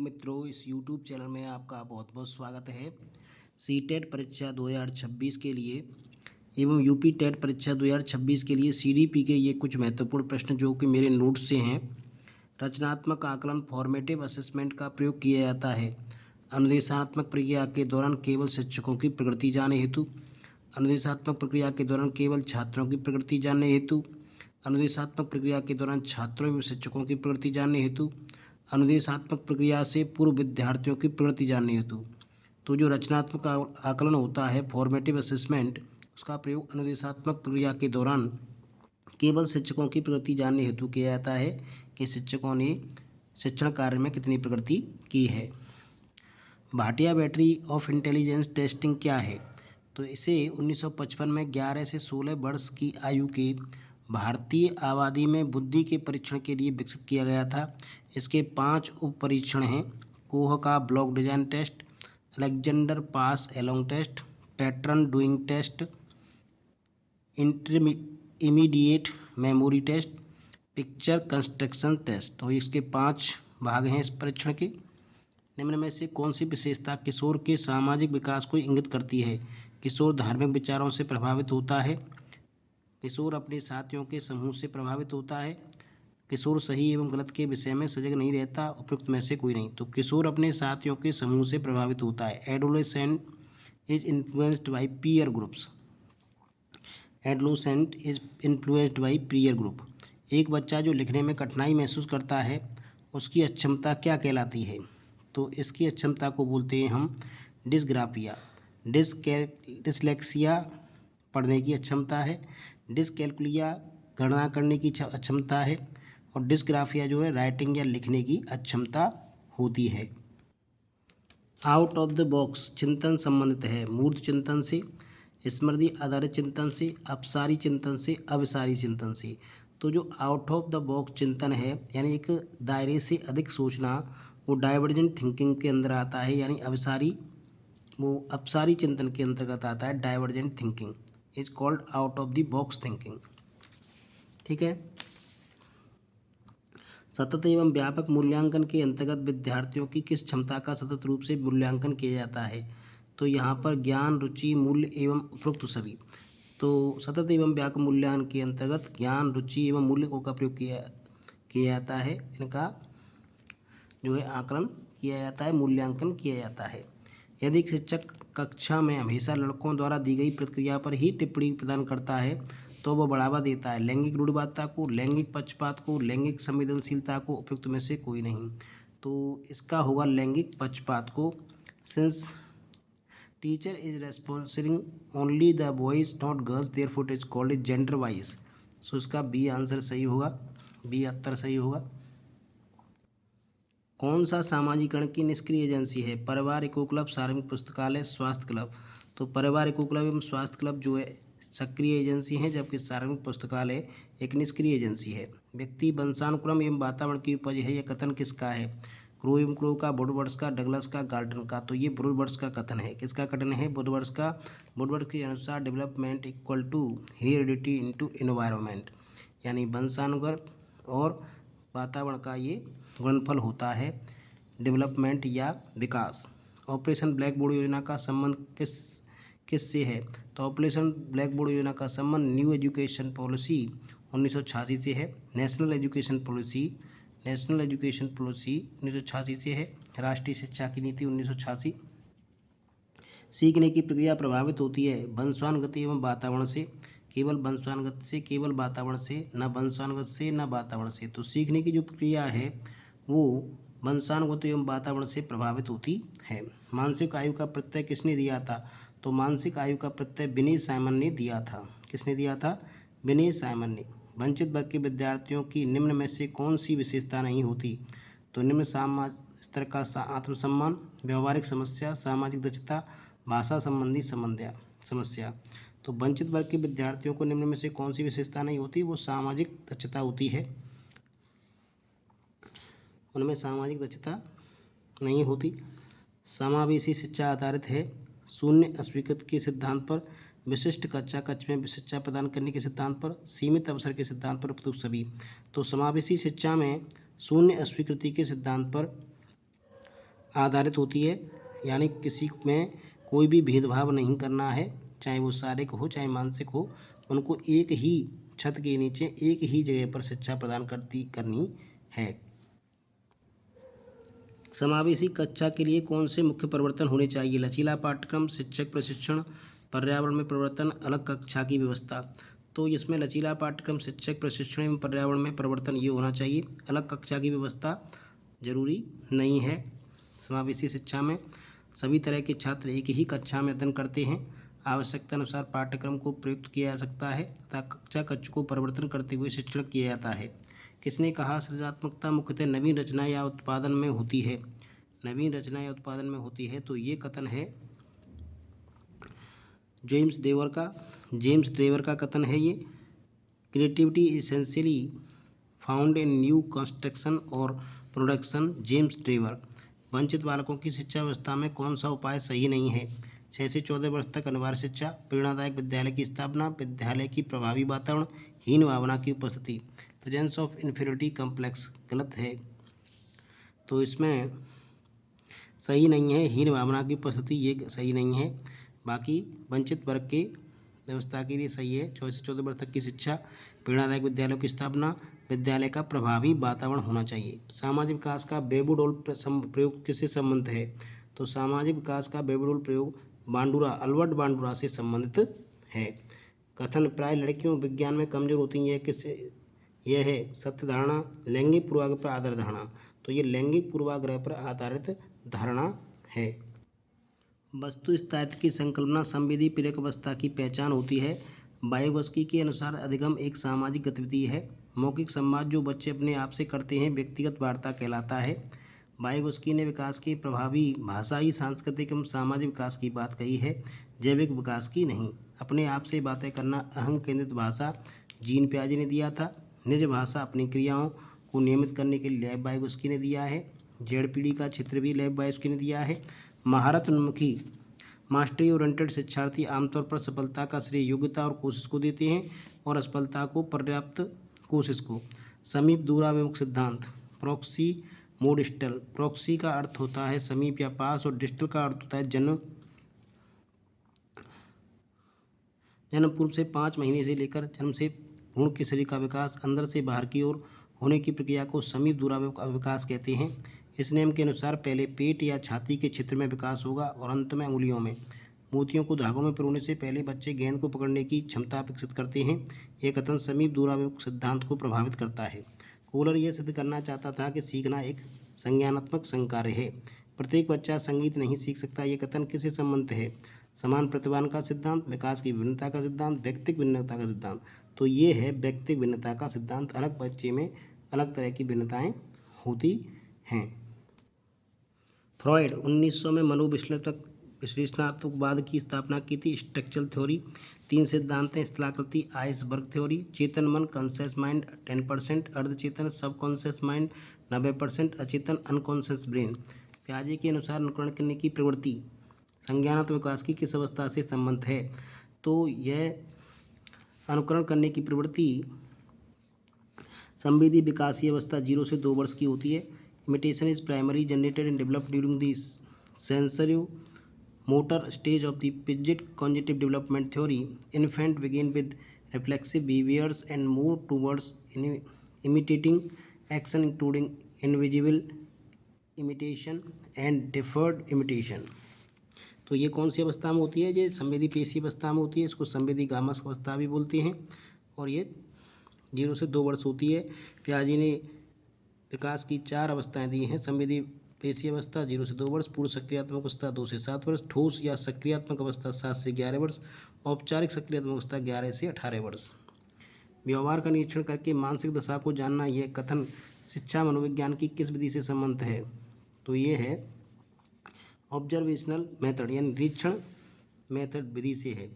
मित्रों, इस YouTube channel में आपका बहुत बहुत स्वागत है। सीटेट परीक्षा 2026 के लिए एवं यूपी टेट परीक्षा 2026 के लिए सीडीपी के ये कुछ महत्वपूर्ण प्रश्न जो कि मेरे नोट्स से हैं। रचनात्मक आकलन फॉर्मेटिव असेसमेंट का प्रयोग किया जाता है अनुदेशात्मक प्रक्रिया के दौरान केवल शिक्षकों की प्रगति जानने हेतु, अनुदेशात्मक प्रक्रिया के दौरान केवल छात्रों की प्रगति जानने हेतु, अनुदेशात्मक प्रक्रिया के दौरान छात्रों एवं शिक्षकों की प्रगति जानने हेतु, अनुदेशात्मक प्रक्रिया से पूर्व विद्यार्थियों की प्रगति जानने हेतु। तो जो रचनात्मक आकलन होता है फॉर्मेटिव असेसमेंट, उसका प्रयोग अनुदेशात्मक प्रक्रिया के दौरान केवल शिक्षकों की प्रगति जानने हेतु किया जाता है कि शिक्षकों ने शिक्षण कार्य में कितनी प्रगति की है। Bhatia battery of intelligence testing क्या है? तो इसे 1955 में 11 से 16 वर्ष की आयु के भारतीय आबादी में बुद्धि के परीक्षण के लिए विकसित किया गया था। इसके 5 उप परीक्षण हैं: कोह का block design test, Alexander pass along test, pattern doing test, immediate memory test, picture construction test. तो इसके 5 भाग हैं इस परीक्षण के। निम्न में से कौन सी विशेषता किशोर के सामाजिक विकास को इंगित करती है? किशोर धार्मिक विचारों से प्रभावित होता है, किशोर अपने साथियों के समूह से प्रभावित होता है, किशोर सही एवं गलत के विषय में सजग नहीं रहता, उपयुक्त में से कोई नहीं। तो किशोर अपने साथियों के समूह से प्रभावित होता है। Adolescent is influenced by peer groups, adolescent is influenced by peer group. एक बच्चा जो लिखने में कठिनाई महसूस करता है, उसकी अक्षमता क्या कहलाती है? तो इसकी अक्षमता को बोलते हैं हम डिस्ग्राफिया। डिसलेक्सिया पढ़ने की अक्षमता है, डिसकैलकुलिया गणना करने की अक्षमता है, और डिस्ग्राफिया जो है राइटिंग या लिखने की अक्षमता होती है। आउट ऑफ द बॉक्स चिंतन संबंधित है मूर्त चिंतन से, स्मृति आधारित चिंतन से, अपसारी चिंतन से, अविसारी चिंतन से। तो जो आउट ऑफ द बॉक्स चिंतन है यानी एक दायरे से अधिक सोचना, वो डाइवर्जेंट थिंकिंग के अंदर आता है, यानी अपसारी चिंतन के अंतर्गत आता है। Divergent thinking is called out of the box thinking. ठीक है। सतत एवं व्यापक मूल्यांकन के अंतर्गत विद्यार्थियों की किस क्षमता का सतत रूप से मूल्यांकन किया जाता है? तो यहाँ पर ज्ञान, रुचि, मूल्य एवं उपरोक्त सभी। तो सतत एवं व्यापक मूल्यांकन के अंतर्गत ज्ञान, रुचि एवं मूल्य का प्रयोग किया जाता है। इनका जो है आकलन किया जाता है, मूल्यांकन किया जाता है। यदि शिक्षक कक्षा में हमेशा लड़कों द्वारा दी गई प्रतिक्रिया पर ही टिप्पणी प्रदान करता है तो वह बढ़ावा देता है लैंगिक रूढ़िवादिता को, लैंगिक पक्षपात को, लैंगिक संवेदनशीलता को, उपयुक्त में से कोई नहीं। तो इसका होगा लैंगिक पक्षपात को। Since teacher is responsing only the boys not girls therefore it is called is gender wise. So इसका बी आंसर सही होगा, बी उत्तर सही होगा। कौन सा सामाजिकरण की निष्क्रिय एजेंसी है? परिवार, इको क्लब, सार्वजनिक पुस्तकालय, स्वास्थ्य क्लब। तो परिवार, इको क्लब एवं स्वास्थ्य क्लब जो है सक्रिय एजेंसी हैं, जबकि सार्वजनिक पुस्तकालय एक निष्क्रिय एजेंसी है। व्यक्ति वंशानुक्रम एवं वातावरण की उपज है, यह कथन किसका है? क्रो एवं क्रो का, वुडवर्ड्स का, डगलस का, गार्डन का। तो ये वुडवर्ड्स का कथन है। किसका कथन है? वुडवर्ड्स का। वुडवर्ड के अनुसार development equal to heredity into environment, यानी वंशानुगत और वातावरण का ये गुणनफल होता है, डेवलपमेंट या विकास। ऑपरेशन ब्लैक बोर्ड योजना का संबंध किससे है? तो ऑपरेशन ब्लैक बोर्ड योजना का संबंध न्यू एजुकेशन पॉलिसी 1986 से है। नेशनल एजुकेशन पॉलिसी 1986 से है। राष्ट्रीय शिक्षा की नीति 1986। सीखने की प्रक्रिया प्रभावित होती है वंशानुगत एवं वातावरण से, केवल वंशानुगत से, केवल वातावरण से, न वंशानुगत से न वातावरण से। तो सीखने की जो प्रक्रिया है वो वंशानुगत एवं वातावरण से प्रभावित होती है। मानसिक आयु का प्रत्यय किसने दिया था? तो मानसिक आयु का प्रत्यय विनय साइमन ने दिया था। किसने दिया था? विनय साइमन ने। वंचित वर्ग के विद्यार्थियों की निम्न में से कौन सी विशेषता नहीं होती? तो निम्न सामाजिक स्तर का आत्मसम्मान, व्यवहारिक समस्या, सामाजिक दक्षता, भाषा संबंधी समस्या। तो वंचित वर्ग के विद्यार्थियों को निम्न में से कौन सी विशेषता नहीं होती? वो सामाजिक दक्षता होती है, उनमें सामाजिक दक्षता नहीं होती। समावेशी शिक्षा आधारित है शून्य अस्वीकृति के सिद्धांत पर, विशिष्ट कक्षा कक्ष में शिक्षा प्रदान करने के सिद्धांत पर, सीमित अवसर के सिद्धांत पर, उपयुक्त सभी। तो समावेशी शिक्षा में शून्य अस्वीकृति के सिद्धांत पर, आधारित होती है, यानी किसी में कोई भी भेदभाव नहीं करना है, चाहे वो शारीरिक हो चाहे मानसिक हो, उनको एक ही छत के नीचे एक ही जगह पर शिक्षा प्रदान करनी है। समावेशी कक्षा के लिए कौन से मुख्य परिवर्तन होने चाहिए? लचीला पाठ्यक्रम, शिक्षक प्रशिक्षण, पर्यावरण में परिवर्तन, अलग कक्षा की व्यवस्था। तो इसमें लचीला पाठ्यक्रम, शिक्षक प्रशिक्षण एवं पर्यावरण में परिवर्तन ये होना चाहिए। अलग कक्षा की व्यवस्था जरूरी नहीं है। समावेशी शिक्षा में सभी तरह के छात्र एक ही कक्षा में अध्ययन करते हैं। आवश्यकता अनुसार पाठ्यक्रम को प्रयुक्त किया जा सकता है तथा कक्षा कक्ष को परिवर्तन करते हुए शिक्षण किया जाता है। किसने कहा? सृजनात्मकता मुख्यतः नवीन रचना या उत्पादन में होती है। नवीन रचना या उत्पादन में होती है, तो ये कथन है जेम्स ड्रेवर का कथन है ये। Creativity essentially found in new construction और प्रोडक्शन, जेम्स ड्रेवर। वंचित बालकों की शिक्षा व्यवस्था में कौन सा उपाय सही नहीं है? 6 से 14 वर्ष तक अनिवार्य शिक्षा, प्रेरणादायक विद्यालय की स्थापना, विद्यालय की प्रभावी वातावरण, हीन भावना की उपस्थिति, प्रेजेंस ऑफ इन्फीरियरिटी कॉम्प्लेक्स। गलत है, तो इसमें सही नहीं है। हीन भावना की उपस्थिति ये सही नहीं है। बाकी वंचित वर्ग के व्यवस्था के लिए सही है। 6 से 14 वर्ष तक की शिक्षा, प्रेरणादायक विद्यालयों की स्थापना, विद्यालय का प्रभावी वातावरण होना चाहिए। सामाजिक विकास का बेबीडोल प्रयोग किससे संबंधित है? तो सामाजिक विकास का बेबीडोल प्रयोग अल्बर्ट बांडुरा से संबंधित है। कथन प्राय लड़कियों विज्ञान में कमजोर होती हैं, यह है सत्य धारणा, लैंगिक पूर्वाग्रह पर आधारित धारणा। तो ये लैंगिक पूर्वाग्रह पर आधारित धारणा है। वस्तु स्थायित्व की संकल्पना संवेदी प्रेरक अवस्था की पहचान होती है। वाइगोत्स्की के अनुसार अधिगम एक सामाजिक गतिविधि है। मौखिक संवाद जो बच्चे अपने आप से करते हैं व्यक्तिगत वार्ता कहलाता है। वाइगोत्स्की ने विकास के प्रभावी भाषाई, सांस्कृतिक एवं सामाजिक विकास की बात कही है, जैविक विकास की नहीं। अपने आप से बातें करना अहं केंद्रित भाषा जीन पियाजे ने दिया था। निज भाषा अपनी क्रियाओं को नियमित करने के लिए लेव वाइगोत्स्की ने दिया है। जेड पीढ़ी का क्षेत्र भी लेव वाइगोत्स्की ने दिया है। महारत उन्मुखी मास्टरी ओरिएंटेड शिक्षार्थी आमतौर पर सफलता का श्रेय योग्यता और कोशिश को देते हैं और असफलता को पर्याप्त कोशिश को। समीप दूराभिमुख सिद्धांत, प्रॉक्सी मोडिस्टल। प्रॉक्सी का अर्थ होता है समीप या पास और डिस्टल का अर्थ होता है जन्म पूर्व से 5 महीने से लेकर जन्म से भ्रूण के शरीर का विकास अंदर से बाहर की ओर होने की प्रक्रिया को समीप दूराभिमुख विकास कहते हैं। इस नियम के अनुसार पहले पेट या छाती के क्षेत्र में विकास होगा और अंत में अंगुलियों में। मोतियों को धागों में पिरोने से पहले बच्चे गेंद को पकड़ने की क्षमता विकसित करते हैं। यह कथन समीप दूराभिमुख सिद्धांत को प्रभावित करता है। कोहलर यह सिद्ध करना चाहता था कि सीखना एक संज्ञानात्मक संकार्य है। प्रत्येक बच्चा संगीत नहीं सीख सकता। यह कथन किससे संबंधित है? समान प्रतिभान का सिद्धांत, विकास की भिन्नता का सिद्धांत, व्यक्तिक भिन्नता का सिद्धांत। तो ये है व्यक्तिक भिन्नता का सिद्धांत। अलग बच्चे में अलग तरह की भिन्नताएं होती हैं। फ्रॉयड 1900 में विश्लेषणात्मकवाद की स्थापना की थी। स्ट्रक्चरल थ्योरी 3 सिद्धांत हैं। स्थलाकृति आइसबर्ग थ्योरी, चेतन मन कॉन्शियस माइंड 10%, अर्धचेतन सबकॉन्शियस माइंड 90%, अचेतन अनकॉन्शियस ब्रेन। पियाजे के अनुसार अनुकरण करने की प्रवृत्ति संज्ञानात्मक विकास की किस अवस्था से संबंध है? तो यह अनुकरण करने की प्रवृत्ति संवेदी विकासीय अवस्था 0 से 2 वर्ष की होती है। Imitation is primary generated and developed during the sensory motor stage of the Piaget cognitive development theory. Infant begin with reflexive behaviours and move towards imitating action including invisible imitation and deferred imitation। तो ये कौन सी अवस्था में होती है? ये संवेदी पेशी अवस्था में होती है। इसको संवेदी गामस अवस्था भी बोलते हैं और ये 0 से 2 वर्ष होती है। पियाजे ने विकास की 4 अवस्थाएं दी हैं। संवेदी पेशी अवस्था 0 से 2 वर्ष, पूर्व सक्रियात्मक अवस्था 2 से 7 वर्ष, ठोस या सक्रियात्मक अवस्था 7 से 11 वर्ष, औपचारिक सक्रियात्मक अवस्था 11 से 18 वर्ष। व्यवहार का निरीक्षण करके मानसिक दशा को जानना, यह कथन शिक्षा मनोविज्ञान की किस विधि से संबंधित है? तो ये है ऑब्जर्वेशनल मेथड यानी निरीक्षण मेथड विधि से है।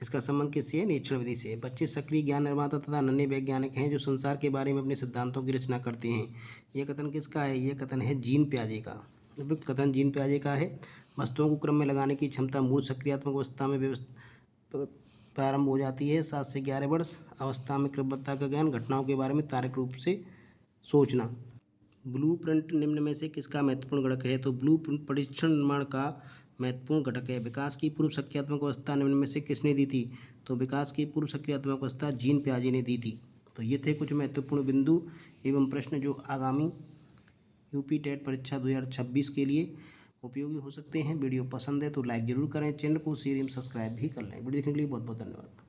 इसका संबंध किससे है? निरीक्षण विधि से। बच्चे सक्रिय ज्ञान निर्माता तथा नन्हे वैज्ञानिक हैं जो संसार के बारे में अपने सिद्धांतों की रचना करते हैं। यह कथन किसका है? यह कथन है जीन पियाजे का। उपयुक्त कथन जीन पियाजे का है। वस्तुओं को क्रम में लगाने की क्षमता मूल सक्रियात्मक अवस्था में प्रारंभ हो जाती है। 7 से 11 वर्ष अवस्था में क्रमबद्धता का ज्ञान, घटनाओं के बारे में तार्किक रूप से सोचना। ब्लूप्रिंट निम्न में से किसका महत्वपूर्ण घटक है? तो ब्लूप्रिंट परीक्षण निर्माण का महत्वपूर्ण घटक है। विकास की पूर्व सक्रियात्मक अवस्था निम्न में से किसने दी थी? तो विकास की पूर्व सक्रियात्मक अवस्था जीन पियाजे ने दी थी। तो ये थे कुछ महत्वपूर्ण बिंदु एवं प्रश्न जो आगामी यूपी टेट परीक्षा 2026 के लिए उपयोगी हो सकते हैं। वीडियो पसंद है तो लाइक ज़रूर करें, चैनल को शेयर एवं सब्सक्राइब भी कर लें। वीडियो देखने के लिए बहुत बहुत धन्यवाद।